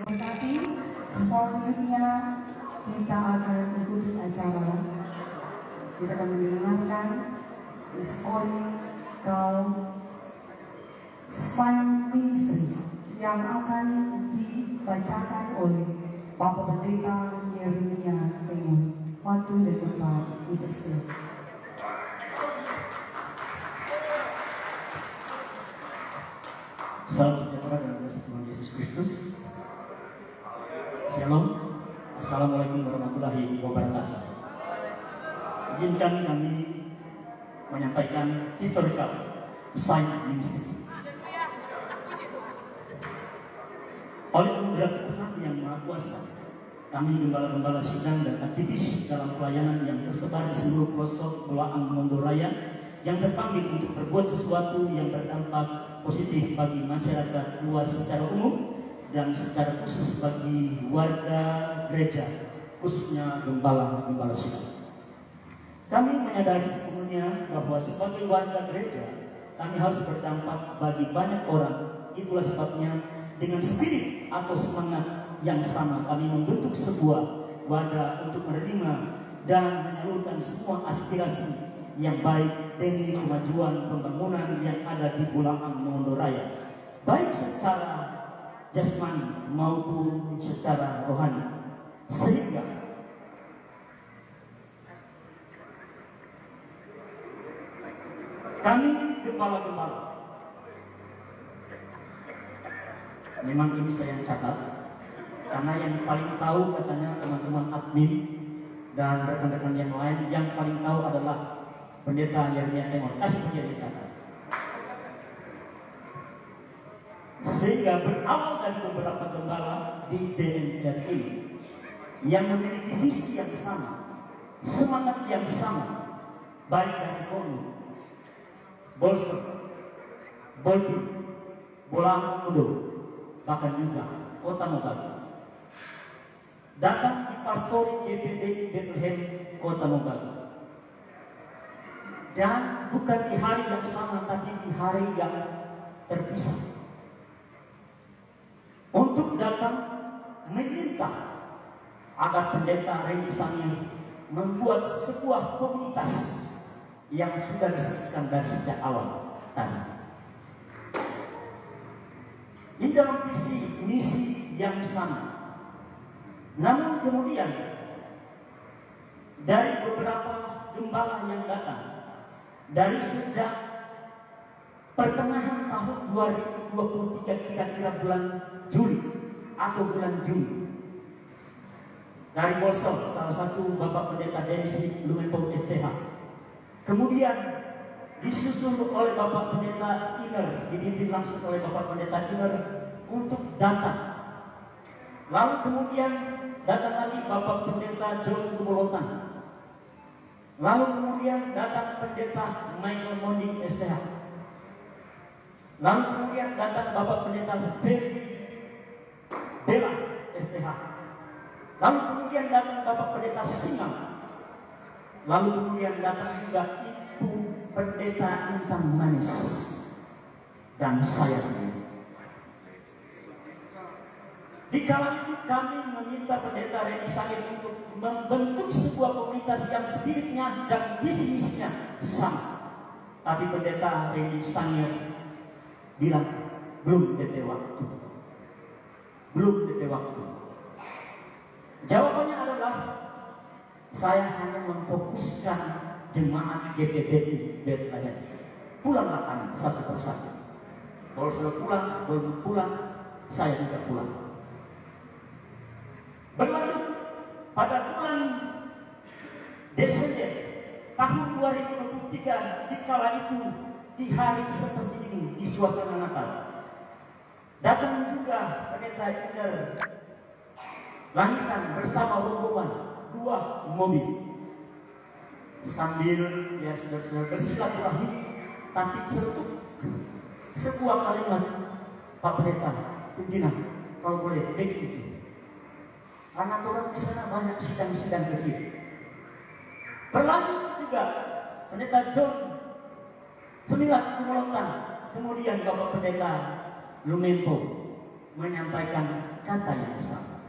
Tetapi selanjutnya kita akan ikuti acara. Kita akan mendengarkan historical sign ministry yang akan dibacakan oleh Bapak Pendeta Yeremia Tengun. Waktu dan tempat dipersilakan. Salam sejahtera dalam nama Tuhan Yesus Kristus. Shalom. Assalamualaikum warahmatullahi wabarakatuh. Izinkan kami menyampaikan historical sign ministry. Oleh anugerah Tuhan yang Maha Kuasa, kami gembala-gembala sidang dan aktivis dalam pelayanan yang tersebar di seluruh pelosok Belaang Mondoraya yang terpanggil untuk berbuat sesuatu yang berdampak positif bagi masyarakat luas secara umum dan secara khusus bagi warga gereja, khususnya gembala-gembala sidang. Kami menyadari sepenuhnya bahwa sebagai warga gereja, kami harus berdampak bagi banyak orang. Itulah sebabnya dengan spirit atau semangat yang sama kami membentuk sebuah wadah untuk menerima dan menyalurkan semua aspirasi yang baik demi kemajuan pembangunan yang ada di Belaang Mondoraya, baik secara jasmani maupun secara rohani, sehingga kami gembala-gembala, memang ini saya catat karena yang paling tahu katanya teman-teman admin dan rekan-rekan yang lain, yang paling tahu adalah Pendeta Yeremia Tengun. Kasih dia dicatat. Sehingga berawal dari beberapa gembala di DNR ini yang memiliki visi yang sama, semangat yang sama, baik dari Bonu, Bolster, Bolti, Belaang Mudo, bahkan juga Kota Mobagu, datang di pastori GPDI Bethlehem Kota Mobagu. Dan bukan di hari yang sama, tapi di hari yang terpisah, untuk datang meminta agar Pendeta Reni Sangir membuat sebuah komunitas yang sudah disebutkan dari sejak awal tadi. Di dalam visi misi yang sama. Namun kemudian dari beberapa gembala yang datang, dari sejak pertengahan tahun 2023, kira-kira bulan Juli atau bulan Juni, dari Bolsel, salah satu Bapak Pendeta Denisi Lumenpong STH, kemudian disusul oleh Bapak Pendeta Inger, dipimpin langsung oleh Bapak Pendeta Inger untuk datang. Lalu kemudian datang lagi Bapak Pendeta John Kumolotan. Lalu kemudian datang Pendeta Michael Monding STH. Lalu kemudian datang Bapak Pendeta Ferdi Bella STH. Lalu kemudian datang Bapak Pendeta Singal. Lalu kemudian datang juga Ibu Pendeta Intan Manis dan saya sendiri. Di kala itu kami meminta Pendeta Reni Sangir untuk membentuk sebuah komunitas yang spiritnya dan visi-misinya sama. Tapi Pendeta Reni Sangir bilang belum DP waktu. Belum DP waktu. Jawabannya adalah saya hanya memfokuskan jemaat GPDI Bethlehem. Pulanglah kami satu persatu. Kalau sudah pulang, belum pulang, saya juga pulang. Berlalu pada bulan Desember tahun 2023, di kala itu di hari seperti ini, di suasana Natal, datang juga Pendeta Inger Langitan bersama rombongan 2 mobil, sambil ya sudah bersilaturahmi, tapi cetuk sebuah kalimat, Pak Pendeta, pimpinan, kalau boleh begitu. Karena orang di sana banyak sidang-sidang kecil. Berlanjut juga Pendeta John Semilat Kumolotan, kemudian Bapak Pendeta Lumempo menyampaikan kata yang sama.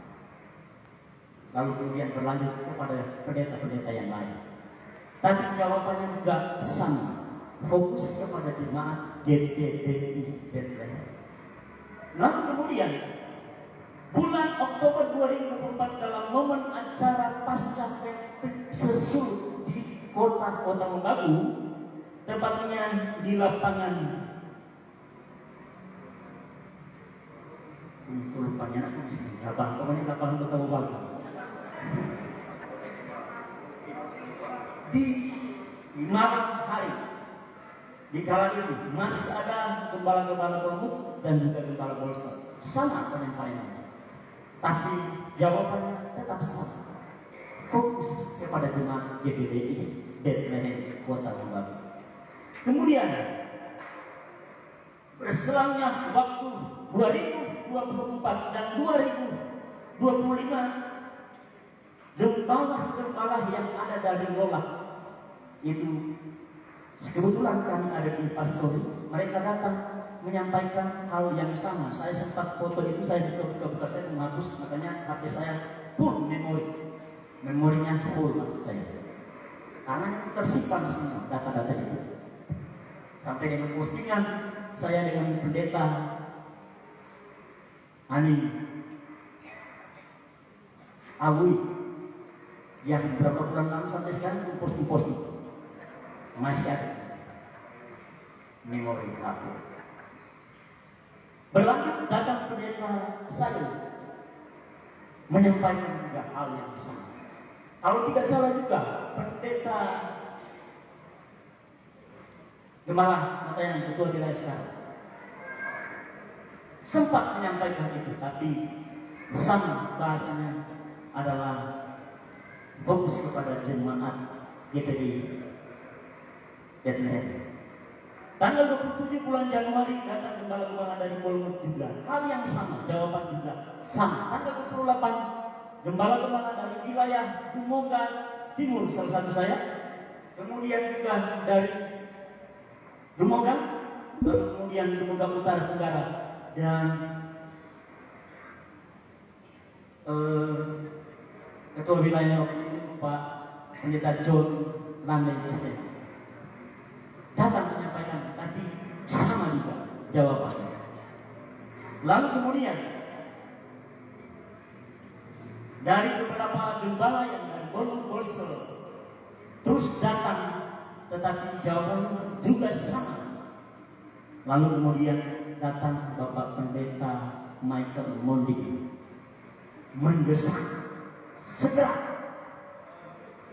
Lalu kemudian berlanjut kepada pendeta-pendeta yang lain. Tapi jawabannya juga sama, fokus kepada jemaat GPDI Bethlehem. Lalu kemudian bulan Oktober 2024 dalam momen acara pasca sesulut di kota Mobagu, tepatnya di lapangan pokoknya lapangan Kota Mobagu. Di malam hari, di kala itu masih ada gembala-gembala Polhut dan juga gembala Bolsor, sama penyampaiannya, tapi jawabannya tetap sama, fokus kepada jemaat GPDI Bethlehem Kota Mobagu. Kemudian berselangnya waktu 2024 dan 2025, gembala-gembala yang ada dari Lolak itu, kebetulan kami ada di pastori, mereka datang menyampaikan hal yang sama. Saya sempat foto itu, saya buka saya menghapus, makanya HP saya full memorinya full maksud saya, karena itu tersimpan semua data-data itu. Sampai dengan postingan saya dengan pendeta Ani Awi yang beberapa bulan lalu sampai sekarang posting masih ada memori aku. Berlanjut datang pendeta saya menyampaikan juga hal yang sama. Kalau tidak salah juga pendeta Gembala Matayan, ketua wilayah sekarang, sempat menyampaikan itu, tapi sama bahasanya adalah fokus kepada jemaat GPDI Bethlehem. Tanggal 27 bulan Januari datang gembala-gembala dari Polhut juga, hal yang sama, jawaban juga sama. Tanggal 28 gembala-gembala dari wilayah Dumoga Timur, salah satu saya, kemudian juga dari Dumoga, lalu kemudian Dumoga Utara Tenggara, dan ketua wilayah waktu itu Pak Pendeta John Landeng ST datang menyampaikan, tapi sama juga jawabannya. Lalu kemudian dari beberapa gembala yang dari Bolsor terus datang, tetapi jawabannya juga sama. Lalu kemudian datang Bapak Pendeta Michael Mondi mendesak segera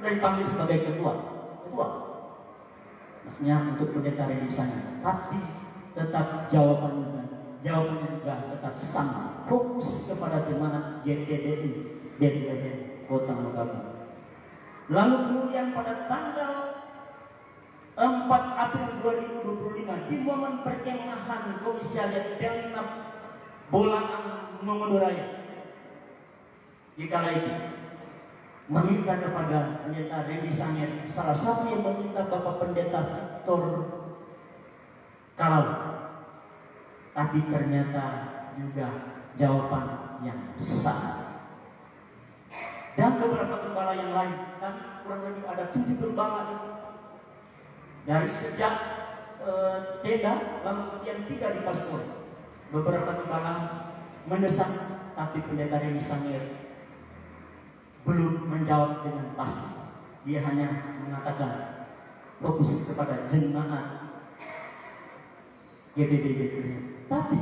dipanggil sebagai ketua, maksudnya untuk pendeta renisanya, tapi tetap jawabannya juga tetap sama, fokus kepada jemaat GPDI Bethlehem Kota Mobagu. Lalu kemudian pada tanggal 4 April 2025 di momen perkemahan Komisariat Pelnap Bolangan Mongodoraya, di kala itu meminta kepada pendeta Reni Sangir, salah satu yang meminta Bapak Pendeta Victor Kalau, tapi ternyata juga jawaban yang sama. Dan beberapa gembala yang lain, kan kurang lebih ada 7 gembala itu dari sejak tenda, lalu kemudian 3 di pastor. Beberapa gembala mendesak, tapi pendeta Reni Sangir belum menjawab dengan pasti. Dia hanya mengatakan fokus kepada jemaat GPDI Bethlehem. Tapi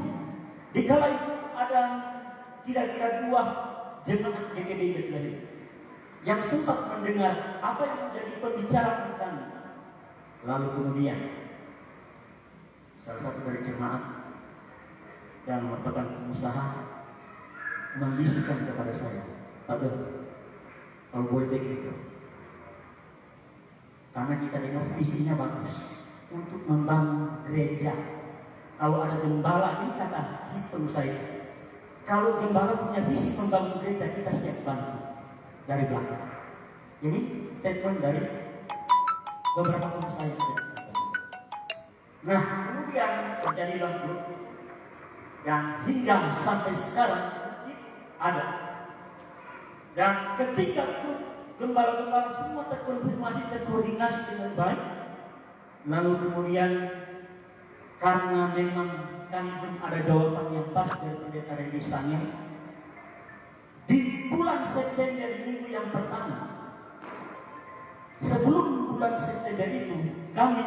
di kala itu ada kira-kira 2 jemaat GPDI Bethlehem yang sempat mendengar apa yang menjadi pembicaraan kami. Lalu kemudian salah satu dari jemaat yang merupakan pengusaha membisikkan kepada saya, "Pak, kalau boleh begitu, karena kita dengar visinya bagus untuk membangun gereja. Kalau ada gembala, ini kata si pengusaha itu, kalau gembala punya visi membangun gereja, kita siap bantu dari belakang." Ini statement dari beberapa pengusaha itu. Nah, kemudian terjadilah grup yang hingga sampai sekarang ada. Dan ketika gembala-gembala semua terkonfirmasi, terkoordinasi dengan baik, lalu kemudian karena memang kami belum ada jawaban yang pas dari pendeta Randy Sangir, di bulan September minggu yang pertama, sebelum bulan September itu, kami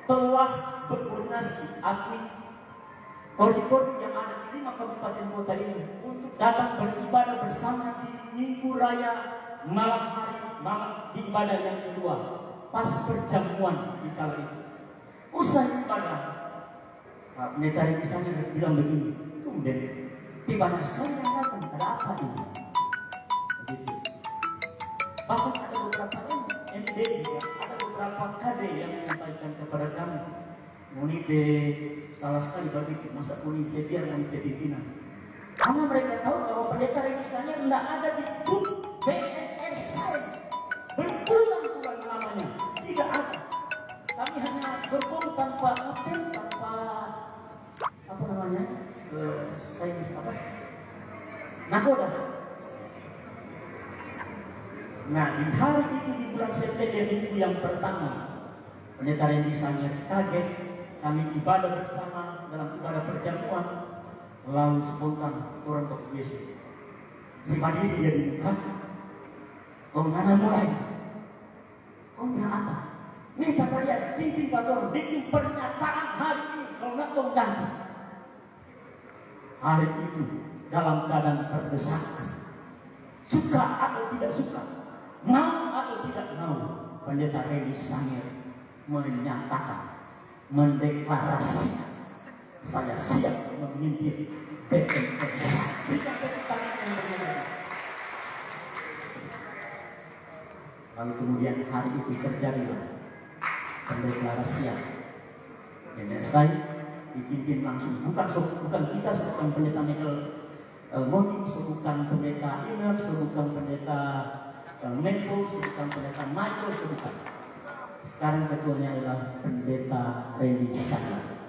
telah berkoordinasi koordinator yang ada di 5 kabupaten kota ini untuk datang beribadah bersama di Minggu Raya malam di ibadah yang kedua, pas perjamuan di kala itu. Usai ibadah, Pak Pendeta Randy Sangir bilang begini, tumben, banyak sekali yang datang, ada apa ini? Begitu. Bahkan ada beberapa MD, ada beberapa KD yang menyampaikan kepada kami, Munipe salah sekali berpikir, masa Munipe biar Munipe pimpinan. Karena mereka tahu bahwa pendeta Randy Sangir tidak ada di grup BNS berbulan-bulan lamanya, tidak ada. Kami hanya berkumpul tanpa apel, tanpa apa namanya, saya bisa apa? Nakoda. Nah, di hari itu di bulan September minggu yang pertama, pendeta Randy Sangir kaget. Kami ibadah bersama dalam ibadah perjamuan, lalu spontan orang ke Yesus. Si Madiri dia dibuka. Kau mana mulai? Kau apa? Ini kata dia, pimpin pastor, bikin pernyataan hari ini kalau nggak kau ganti. Hari itu dalam keadaan terdesak, suka atau tidak suka, mau atau tidak mau, pendeta Randy Sangir menyatakan, mendeklarasikan, saya siap memimpin BNS. Berikan tepuk tangan yang benar. Lalu kemudian hari itu terjadilah pendeklarasian NSI dipimpin langsung, bukan kita, bukan pendeta Michael Moning, bukan pendeta Iner, bukan pendeta Menko, bukan pendeta Michael, bukan. Sekarang ketuanya adalah pendeta Randy Sangir.